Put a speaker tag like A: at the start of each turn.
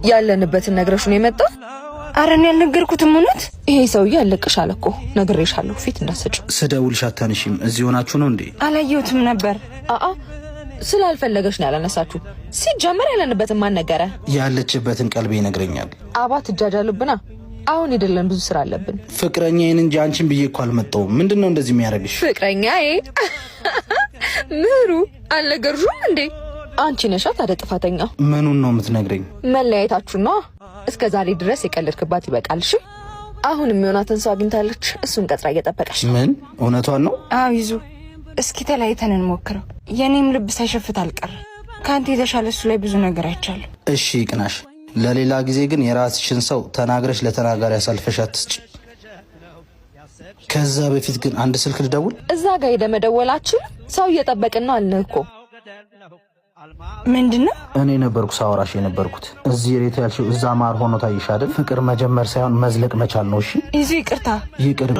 A: ያለንበትን ነግረሽ ነው የመጣው?
B: አረን ያልነገርኩትም እውነት
A: ይሄ ሰውዬ አለቅሻል እኮ ነግሬሻለሁ። ፊት እንዳሰጭው
C: ስደውልሽ አታነሺም። እዚህ ሆናችሁ ነው እንዴ?
B: አላየሁትም ነበር።
A: ስላልፈለገሽ ነው ያላነሳችሁ። ሲጀመር ያለንበትን ማን ነገረ?
C: ያለችበትን ቀልቤ ይነግረኛል።
A: አባ ትጃጃሉብና አሁን አይደለም ብዙ ስራ አለብን።
C: ፍቅረኛዬን እንጂ አንቺን ብዬ እኮ አልመጣሁም። ምንድነው እንደዚህ የሚያደርግሽ?
A: ፍቅረኛዬ ምሩ አልነገርሽም እንዴ? አንቺ ነሻ ታዲያ ጥፋተኛ።
C: ምኑን ነው የምትነግረኝ?
A: መለያየታችሁ ነው። እስከ ዛሬ ድረስ የቀለድክባት ይበቃልሽ። አሁን የሚሆናትን ሰው አግኝታለች። እሱን ቀጥራ እየጠበቀች።
C: ምን እውነቷን ነው?
B: አዎ ይዙ፣ እስኪ ተለያይተን እንሞክረው። የኔም ልብ ሳይሸፍት አልቀር። ካንተ የተሻለ እሱ ላይ ብዙ ነገር አይቻለሁ።
C: እሺ ይቅናሽ። ለሌላ ጊዜ ግን የራስሽን ሰው ተናግረሽ ለተናጋሪ አሳልፈሽ አትስጪ። ከዛ በፊት ግን አንድ ስልክ ልደውል።
A: እዛ ጋር ሄደ መደወላችሁ ሰው እየጠበቅን ነው አልነህ እኮ።
B: ምንድነው?
C: እኔ ነበርኩ ሳወራሽ የነበርኩት። እዚህ ሬት ያልሽው እዛ ማር ሆኖ ታይሽ አይደል? ፍቅር መጀመር ሳይሆን መዝለቅ መቻል ነው። እሺ
B: ይዙ፣ ይቅርታ።
C: ይቅር